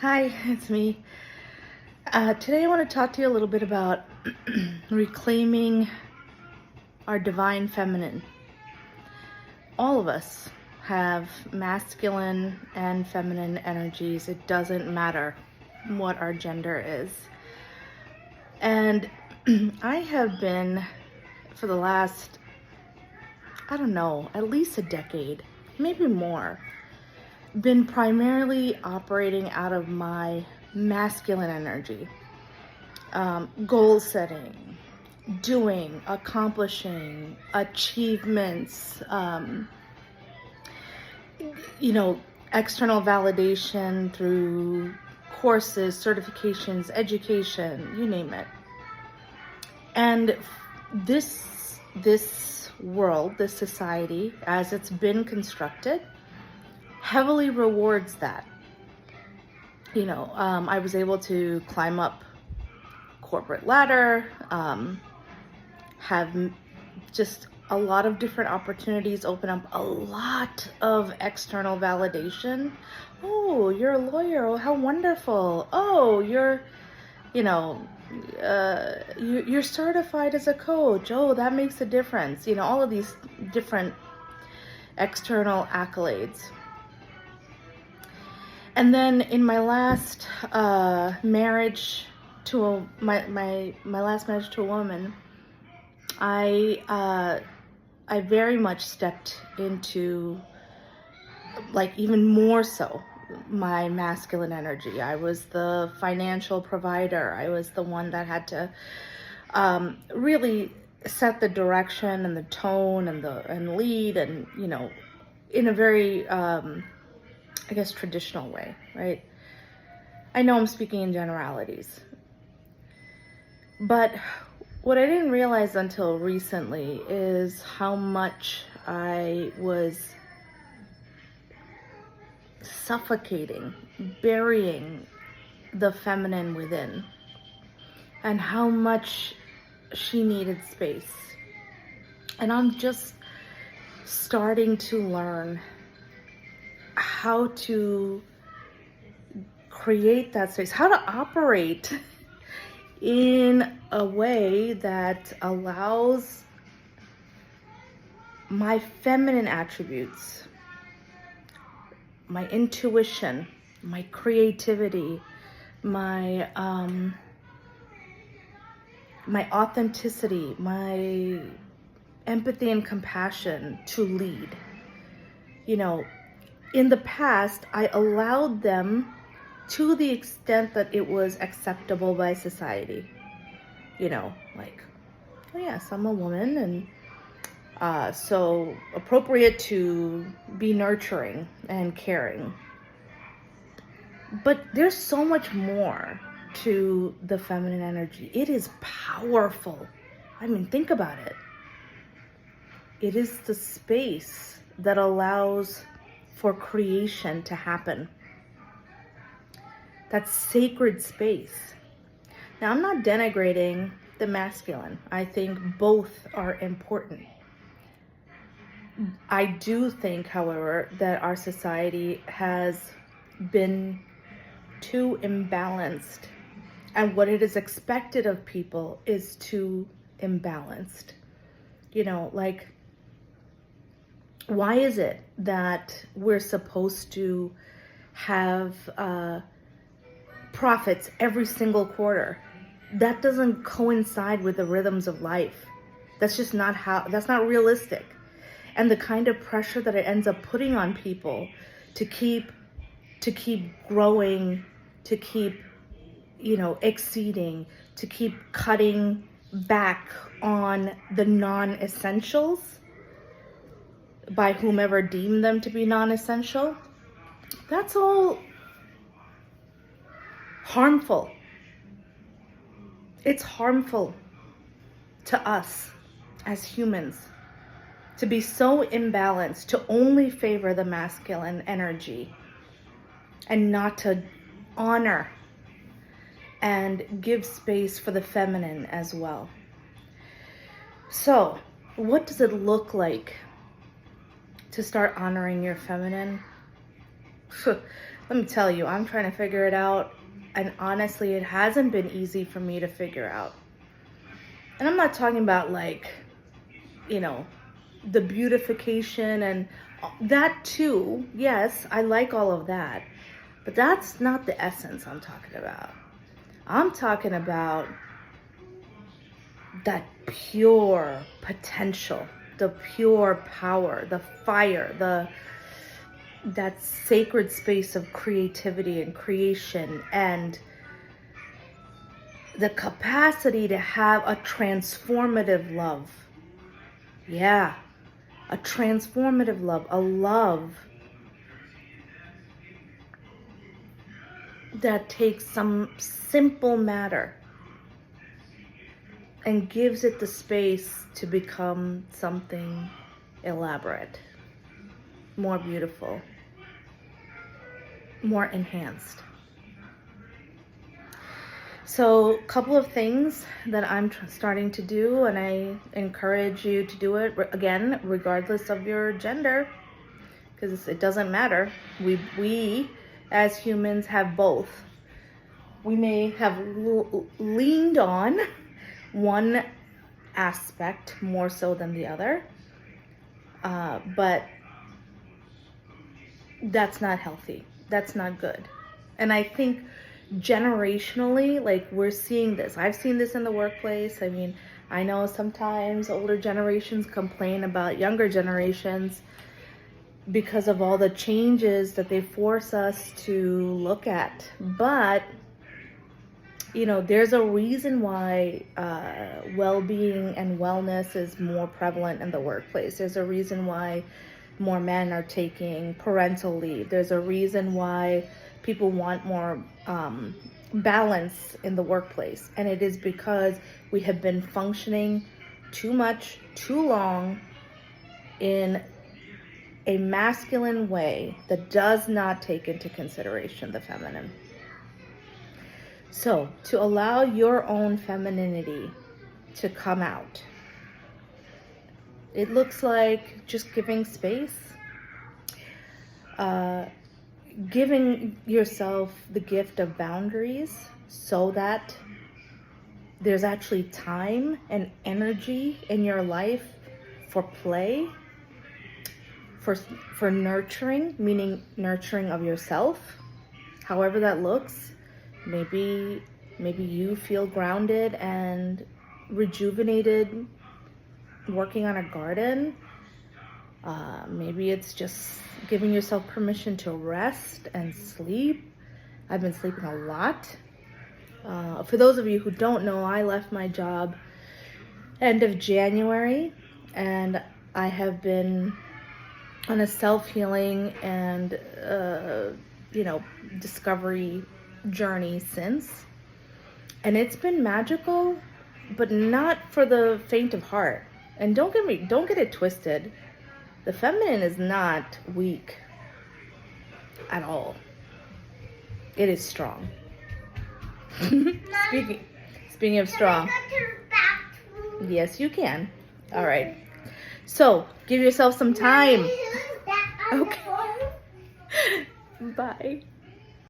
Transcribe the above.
Hi, it's me. Today I want to talk to you a little bit about reclaiming our divine feminine. All of us have masculine and feminine energies. It doesn't matter what our gender is. And I have been, for the last, I don't know, at least a decade, maybe more, been primarily operating out of my masculine energy. Goal setting, doing, accomplishing, achievements, external validation through courses, certifications, education, you name it. And this world, this society, as it's been constructed, heavily rewards that. I was able to climb up corporate ladder, have just a lot of different opportunities open up, a lot of external validation. Oh, you're a lawyer. Oh, how wonderful. Oh, you're certified as a coach. Oh, that makes a difference. All of these different external accolades. And then in my last marriage to my last marriage to a woman, I very much stepped into, like, even more so, my masculine energy. I was the financial provider. I was the one that had to really set the direction and the tone and lead, and in a very I guess traditional way, right? I know I'm speaking in generalities, but what I didn't realize until recently is how much I was suffocating, burying the feminine within, and how much she needed space. And I'm just starting to learn how to create that space, how to operate in a way that allows my feminine attributes, my intuition, my creativity, my authenticity, my empathy and compassion to lead. In the past, I allowed them to the extent that it was acceptable by society. Like, oh yes, I'm a woman, and so appropriate to be nurturing and caring. But there's so much more to the feminine energy. It is powerful. I mean, think about it. It is the space that allows for creation to happen. That sacred space. Now, I'm not denigrating the masculine. I think both are important. I do think, however, that our society has been too imbalanced, and what it is expected of people is too imbalanced. Like, why is it that we're supposed to have profits every single quarter? That doesn't coincide with the rhythms of life. That's not realistic. And the kind of pressure that it ends up putting on people to keep growing, to keep exceeding, to keep cutting back on the non-essentials by whomever deemed them to be non-essential, that's all harmful. It's harmful to us as humans to be so imbalanced, to only favor the masculine energy and not to honor and give space for the feminine as well. So, what does it look like to start honoring your feminine? let me tell you, I'm trying to figure it out. And honestly, it hasn't been easy for me to figure out. And I'm not talking about like, you know, the beautification and that too. Yes, I like all of that. But that's not the essence I'm talking about. I'm talking about that pure potential, the pure power, the fire, that sacred space of creativity and creation, and the capacity to have a transformative love. Yeah, a transformative love, a love that takes some simple matter and gives it the space to become something elaborate, more beautiful, more enhanced. So a couple of things that I'm starting to do, and I encourage you to do it, again, regardless of your gender, because it doesn't matter. We as humans have both. We may have leaned on one aspect more so than the other, but that's not healthy. That's not good. And I think generationally, like, we're seeing this. I've seen this in the workplace. I mean, I know sometimes older generations complain about younger generations because of all the changes that they force us to look at. But, you know, there's a reason why well-being and wellness is more prevalent in the workplace. There's a reason why more men are taking parental leave. There's a reason why people want more balance in the workplace. And it is because we have been functioning too much, too long in a masculine way that does not take into consideration the feminine. So, to allow your own femininity to come out, it looks like just giving space, giving yourself the gift of boundaries so that there's actually time and energy in your life for play, for nurturing, meaning nurturing of yourself, however that looks. Maybe you feel grounded and rejuvenated working on a garden. Maybe it's just giving yourself permission to rest and sleep. I've been sleeping a lot. For those of you who don't know, I left my job end of January, and I have been on a self-healing and discovery journey since. And it's been magical, but not for the faint of heart. And don't get it twisted. The feminine is not weak at all. It is strong. Speaking of strong. Yes, you can. All right. So, give yourself some time. Okay. Bye.